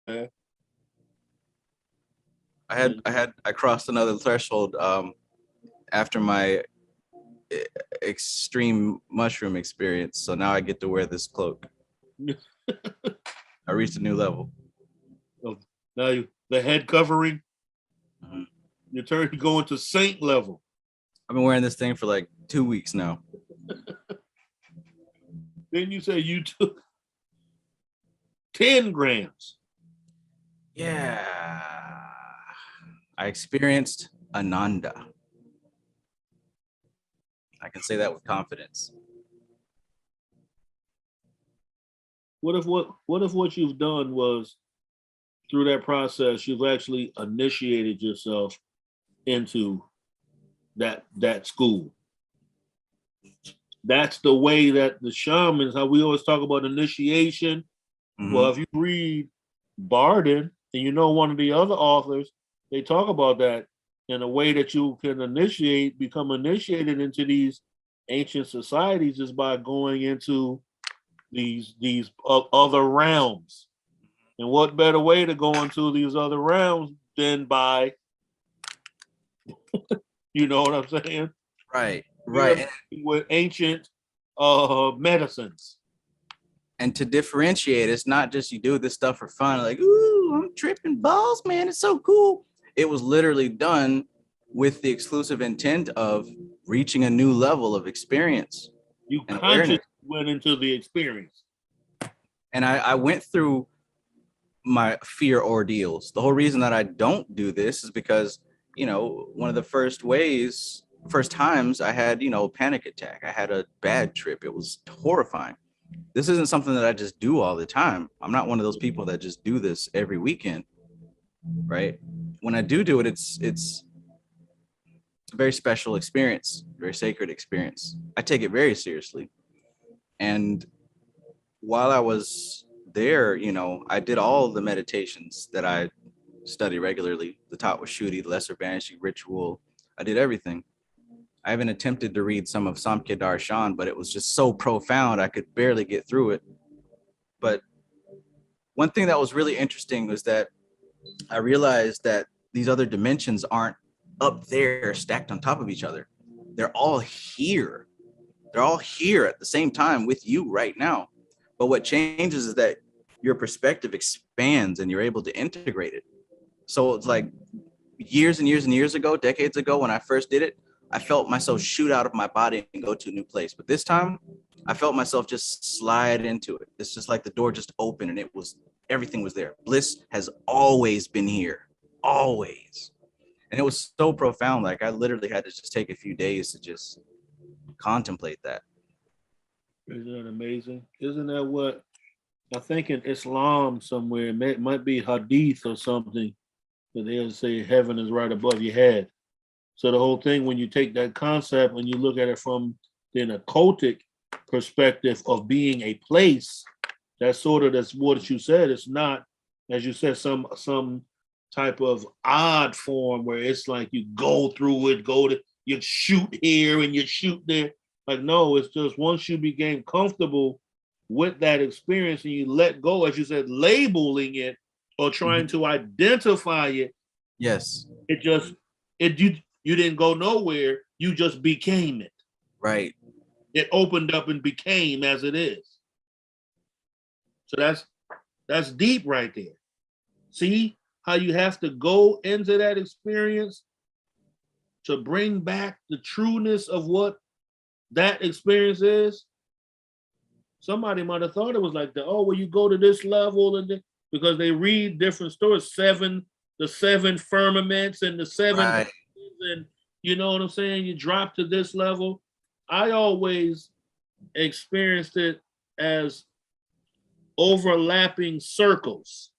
man. I crossed another threshold after my extreme mushroom experience. So now I get to wear this cloak. I reached a new level. Now the head covering, you go into saint level. I've been wearing this thing for like 2 weeks now. Then you say you took 10 grams. Yeah. I experienced Ananda. I can say that with confidence. What if what you've done was through that process, you've actually initiated yourself into that school? That's the way that the shamans, how we always talk about initiation. Mm-hmm. Well, if you read Barden and you know one of the other authors, they talk about that in a way that you can become initiated into these ancient societies is by going into these other realms. And what better way to go into these other realms than by, you know what I'm saying? Right. With ancient medicines. And to differentiate, it's not just you do this stuff for fun, like, ooh, I'm tripping balls, man, it's so cool. It was literally done with the exclusive intent of reaching a new level of experience. You consciously went into the experience. And I went through my fear ordeals. The whole reason that I don't do this is because, you know, one of the first times I had, you know, a panic attack. I had a bad trip. It was horrifying. This isn't something that I just do all the time. I'm not one of those people that just do this every weekend, right? When I do it, it's a very special experience, very sacred experience. I take it very seriously. And while I was there, you know, I did all the meditations that I study regularly. The Tot was Shuddhi, the Lesser Banishing Ritual. I did everything. I even attempted to read some of Samkhya Darshan, but it was just so profound, I could barely get through it. But one thing that was really interesting was that I realized that these other dimensions aren't up there stacked on top of each other. They're all here. They're all here at the same time with you right now. But what changes is that your perspective expands and you're able to integrate it. So it's like years and years and years ago, decades ago, when I first did it, I felt myself shoot out of my body and go to a new place. But this time, I felt myself just slide into it. It's just like the door just opened and everything was there. Bliss has always been here, always. And it was so profound. Like I literally had to just take a few days to just contemplate that. Isn't that amazing? Isn't that what I think in Islam somewhere, it might be hadith or something, that they'll say heaven is right above your head. So the whole thing, when you take that concept and you look at it from an occultic perspective of being a place, that's what you said. It's not, as you said, some type of odd form where it's like you go through it, you shoot here and you shoot there. Like, no, it's just once you became comfortable with that experience and you let go, as you said, labeling it or trying to identify it. Yes. You didn't go nowhere. You just became it. Right. It opened up and became as it is. So that's deep right there. See how you have to go into that experience to bring back the trueness of what that experience is. Somebody might have thought it was like that. Oh, well, you go to this level and because they read different stories, the seven firmaments and the seven, right. And you know what I'm saying? You drop to this level. I always experienced it as overlapping circles.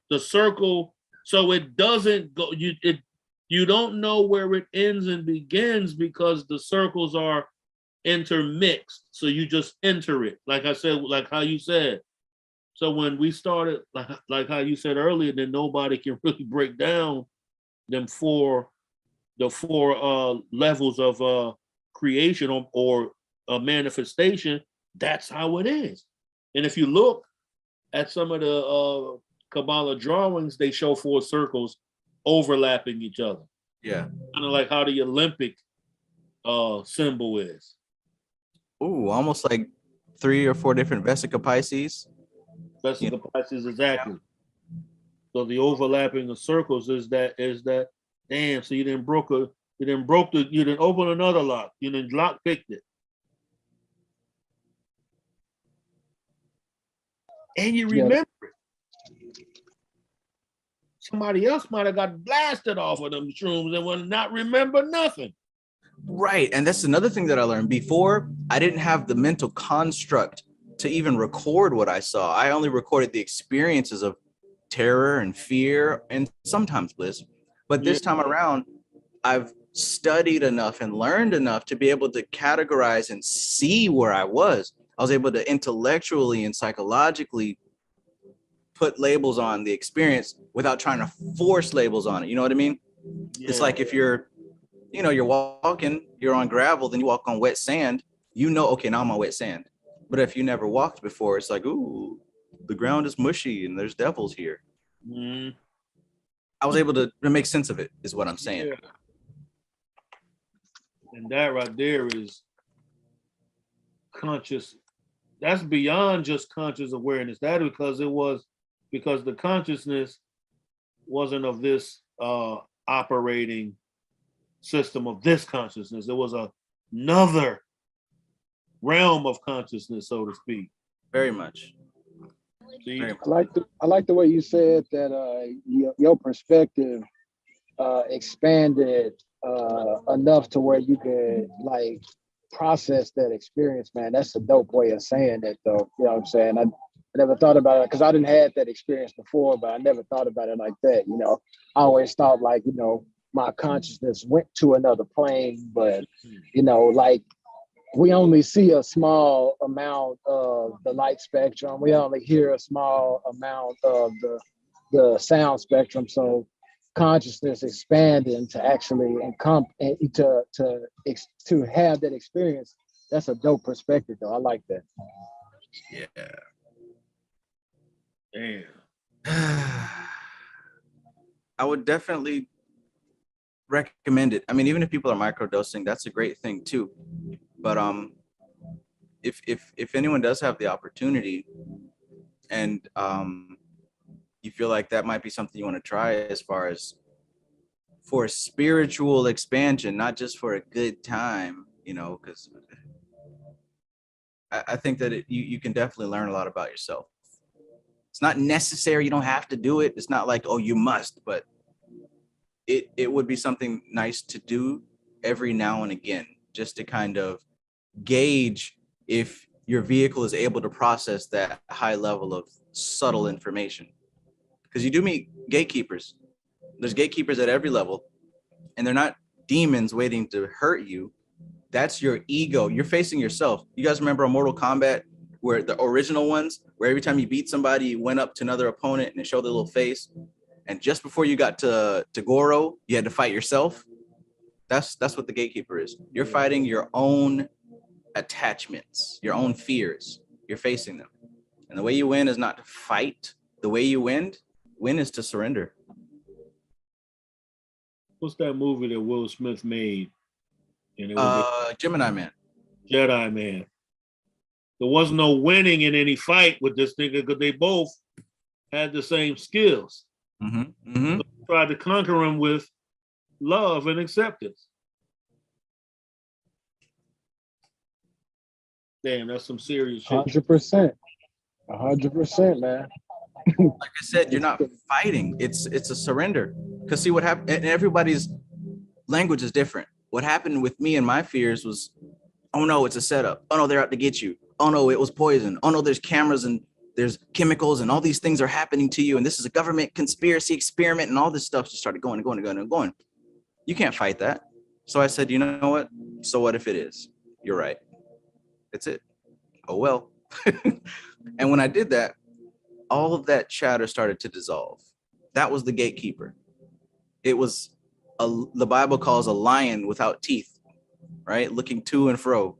The circle, so it doesn't go. You don't know where it ends and begins because the circles are intermixed. So you just enter it, like I said, like how you said. So when we started, like how you said earlier, that nobody can really break down the four levels of creation or manifestation. That's how it is. And if you look at some of the Kabbalah drawings, they show 4 circles overlapping each other. Yeah. Kind of like how the Olympic symbol is. Ooh, almost like 3 or 4 different Vesica Pisces. Vesica Pisces, exactly. So the overlapping of circles is that damn. So you didn't open another lock. You didn't lock picked it. And you remember it. Somebody else might have got blasted off of them shrooms and would not remember nothing. Right. And that's another thing that I learned. Before, I didn't have the mental construct to even record what I saw. I only recorded the experiences of terror and fear and sometimes bliss. But this time around, I've studied enough and learned enough to be able to categorize and see where I was. I was able to intellectually and psychologically put labels on the experience without trying to force labels on it. You know what I mean? Yeah. It's like if you're walking, you're on gravel, then you walk on wet sand, okay, now I'm on wet sand. But if you never walked before, it's like, ooh, the ground is mushy and there's devils here. Mm. I was able to make sense of it, is what I'm saying. Yeah. And that right there is conscious. That's beyond just conscious awareness. That because the consciousness wasn't of this operating system of this consciousness. It was another realm of consciousness, so to speak. Very much. See? I like the way you said that your perspective expanded enough to where you could like process that experience, man. That's a dope way of saying it, though. You know what I'm saying? I never thought about it because I didn't have that experience before, but I never thought about it like that. You know, I always thought like, you know, my consciousness went to another plane, but you know, like we only see a small amount of the light spectrum. We only hear a small amount of the sound spectrum. So consciousness expanding to actually to have that experience. That's a dope perspective, though. I like that. Yeah. Damn. I would definitely recommend it. I mean, even if people are microdosing, that's a great thing too. But if anyone does have the opportunity and you feel like that might be something you want to try as far as for spiritual expansion, not just for a good time, you know, because I think that you can definitely learn a lot about yourself. It's not necessary. You don't have to do it. It's not like, oh, you must, but it would be something nice to do every now and again, just to kind of gauge if your vehicle is able to process that high level of subtle information. Because you do meet gatekeepers. There's gatekeepers at every level, and they're not demons waiting to hurt you. That's your ego. You're facing yourself. You guys remember Mortal Kombat, where the original ones, where every time you beat somebody, you went up to another opponent and it showed their little face. And just before you got to Goro, you had to fight yourself. That's what the gatekeeper is. You're fighting your own attachments, your own fears. You're facing them. And the way you win is not to fight. The way you win is to surrender. What's that movie that Will Smith made? And it Gemini Man. Jedi Man. There was no winning in any fight with this nigga because they both had the same skills. Mm-hmm. Mm-hmm. So tried to conquer him with love and acceptance. Damn, that's some serious shit. 100%. 100%, man. Like I said, you're not fighting. It's a surrender. Because see what happened, and everybody's language is different. What happened with me and my fears was, oh no, it's a setup. Oh no, they're out to get you. Oh no, it was poison. Oh no, there's cameras and there's chemicals and all these things are happening to you. And this is a government conspiracy experiment and all this stuff just started going and going and going and going. You can't fight that. So I said, you know what? So what if it is? You're right. That's it. Oh well. And when I did that, all of that chatter started to dissolve. That was the gatekeeper. It was the Bible calls a lion without teeth, right? Looking to and fro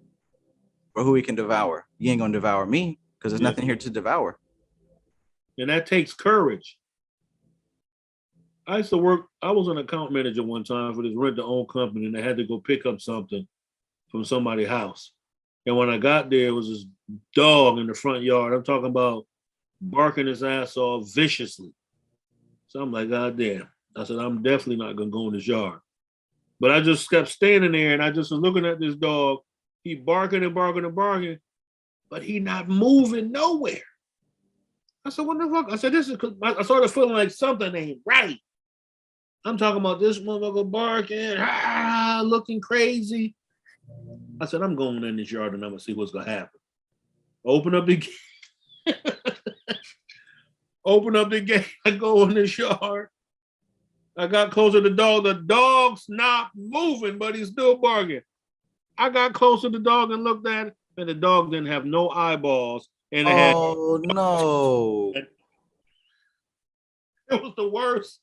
for who he can devour. You ain't gonna devour me because there's nothing here to devour. And that takes courage. I used to work. I was an account manager one time for this rent-to-own company, and I had to go pick up something from somebody's house. And when I got there, it was this dog in the front yard. I'm talking about barking his ass off viciously. So I'm like, God damn. I said, I'm definitely not gonna go in this yard. But I just kept standing there, and I just was looking at this dog. He barking and barking and barking, but he not moving nowhere. I said, what the fuck? I said, this is, I started feeling like something ain't right. I'm talking about this motherfucker barking, looking crazy. I said, I'm going in this yard and I'm gonna see what's gonna happen. Open up the gate. Open up the gate. I go in this yard. I got closer to the dog. The dog's not moving, but he's still barking. I got close to the dog and looked at it, and the dog didn't have no eyeballs. And it had, no. it was the worst.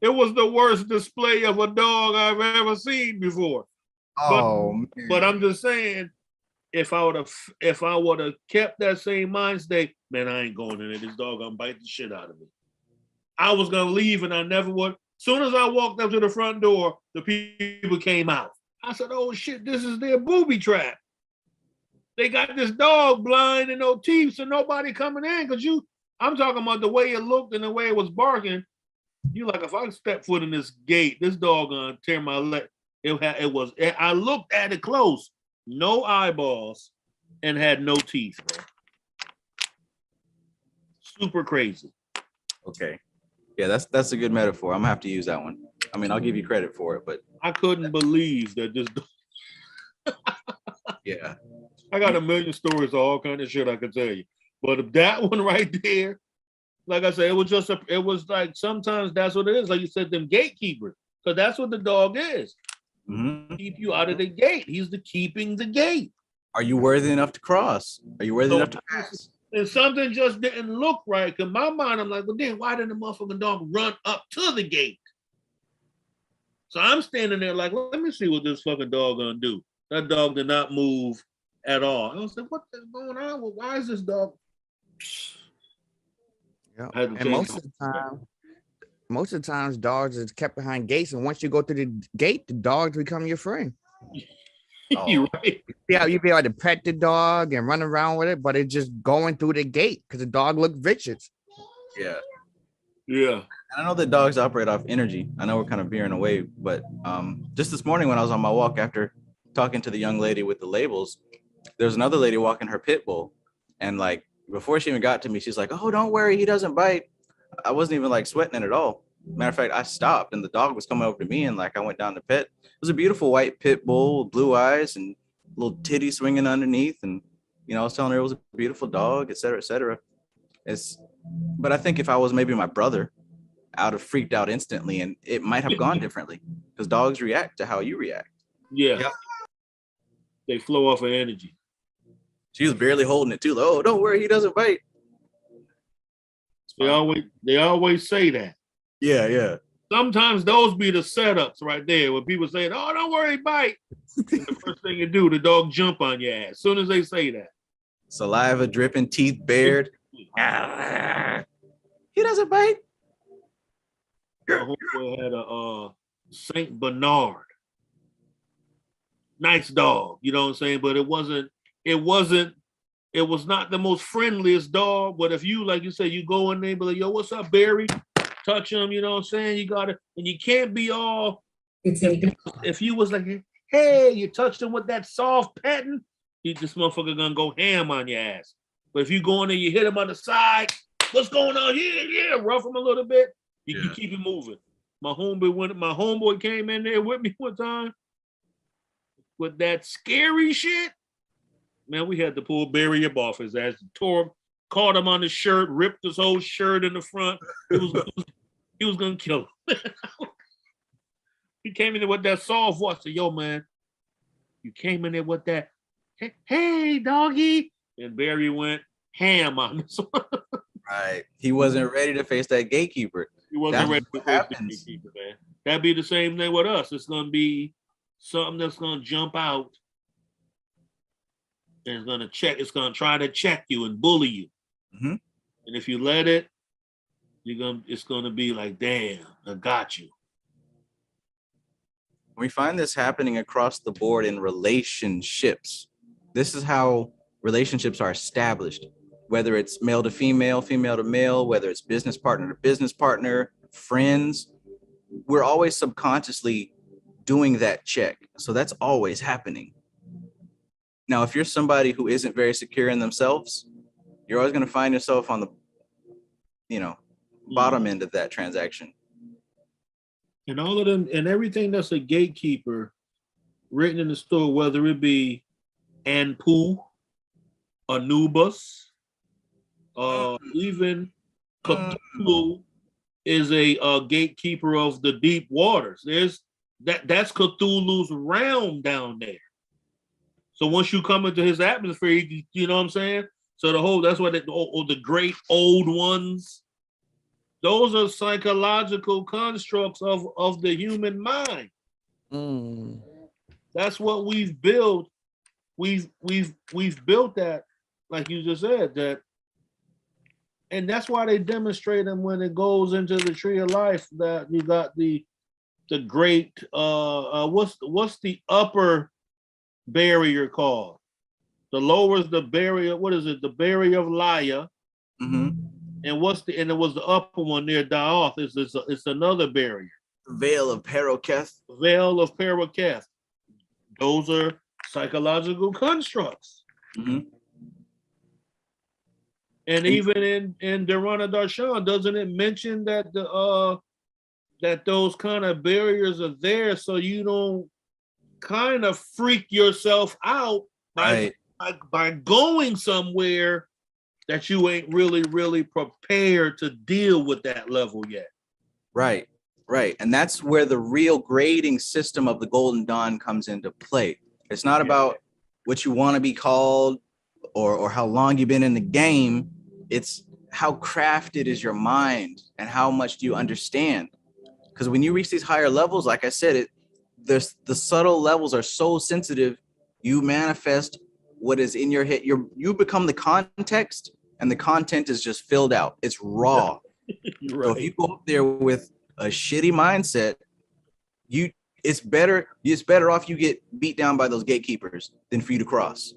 It was the worst display of a dog I've ever seen before. But I'm just saying, if I would have kept that same mind state, man, I ain't going in there. This dog gonna bite the shit out of me. I was gonna leave, and I never would. Soon as I walked up to the front door, the people came out. I said, "Oh shit, this is their booby trap. They got this dog blind and no teeth, so nobody coming in." Because I'm talking about the way it looked and the way it was barking. You like, if I step foot in this gate, this dog gonna tear my leg. I looked at it close, no eyeballs, and had no teeth, bro. Super crazy. Okay. Yeah, that's a good metaphor. I'm gonna have to use that one. I mean, I'll give you credit for it, but I couldn't believe that this dog. yeah. I got a million stories of all kind of shit I could tell you. But that one right there, like I said, it was like sometimes that's what it is. Like you said, them gatekeepers, because that's what the dog is. Mm-hmm. Keep you out of the gate. He's keeping the gate. Are you worthy enough to cross? Are you worthy enough to pass? And something just didn't look right. In my mind, I'm like, well, then why didn't the motherfucking dog run up to the gate? So I'm standing there like, let me see what this fucking dog gonna do. That dog did not move at all. I was like, what is going on? Well, why is this dog? Yeah. And most of the times dogs is kept behind gates, and once you go through the gate, the dogs become your friend. You're right. Yeah, you be able to pet the dog and run around with it, but it's just going through the gate because the dog looked vicious. Yeah. Yeah. I know that dogs operate off energy. I know we're kind of veering away, but just this morning when I was on my walk after talking to the young lady with the labels, there was another lady walking her pit bull, and like before she even got to me, she's like, "Oh, don't worry, he doesn't bite." I wasn't even like sweating it at all. Matter of fact, I stopped and the dog was coming over to me, and like I went down to pet. It was a beautiful white pit bull, blue eyes and little titty swinging underneath, and I was telling her it was a beautiful dog, et cetera, et cetera. But I think if I was maybe my brother, I would have freaked out instantly, and it might have gone differently because dogs react to how you react. Yeah. Yep. They flow off of energy. She was barely holding it too. Oh, don't worry, he doesn't bite. They always say that. Yeah, yeah. Sometimes those be the setups right there when people say, "Oh, don't worry, bite." And the first thing you do, the dog jump on your ass. As soon as they say that. Saliva dripping, teeth bared. He doesn't bite. My homeboy had a Saint Bernard. Nice dog, you know what I'm saying? But it was not the most friendliest dog. But if you, like you said, you go in there, be like, "Yo, what's up, Barry?" Touch him, you know what I'm saying? You got to, and you can't be all, if you was like, "Hey," you touched him with that soft petting, this motherfucker gonna go ham on your ass. But if you go in there, you hit him on the side, "What's going on here?" Yeah, rough him a little bit. You keep it moving. My homeboy came in there with me one time with that scary shit. Man, we had to pull Barry up off his ass, caught him on his shirt, ripped his whole shirt in the front. He was gonna kill him. He came in there with that soft voice. I said, "Yo, man, you came in there with that, hey, doggy." And Barry went ham on this one. Right. He wasn't ready to face that gatekeeper. He wasn't ready to face the gatekeeper, man. That'd be the same thing with us. It's gonna be something that's gonna jump out and it's gonna try to check you and bully you. Mm-hmm. And if you let it, it's gonna be like, damn, I got you. We find this happening across the board in relationships. This is how relationships are established, whether it's male to female, female to male, whether it's business partner to business partner, friends. We're always subconsciously doing that check. So that's always happening. Now, if you're somebody who isn't very secure in themselves, you're always going to find yourself on the, bottom end of that transaction. And all of them and everything that's a gatekeeper written in the store, whether it be Anpu, Anubis, even Cthulhu is a gatekeeper of the deep waters. That's Cthulhu's realm down there. So once you come into his atmosphere, you know what I'm saying? So that's why the great old ones, those are psychological constructs of the human mind. That's what we've built. We've built that, like you just said, that, and that's why they demonstrate them when it goes into the tree of life, that you got the great what's the upper barrier called? The lower is the barrier. What is it? The barrier of Laya. Mm-hmm. And it was the upper one near Daath. It's another barrier. Veil of Peroketh. Veil of Peroketh. Those are psychological constructs. Mm-hmm. And even in Durana Darshan, doesn't it mention that that those kind of barriers are there so you don't kind of freak yourself out by going somewhere that you ain't really prepared to deal with that level yet. Right. And that's where the real grading system of the Golden Dawn comes into play. It's not about what you want to be called or how long you've been in the game. It's how crafted is your mind and how much do you understand? Because when you reach these higher levels, like I said, the subtle levels are so sensitive. You manifest what is in your head. You become the context, and the content is just filled out. It's raw. Right. So if you go up there with a shitty mindset, it's better off you get beat down by those gatekeepers than for you to cross.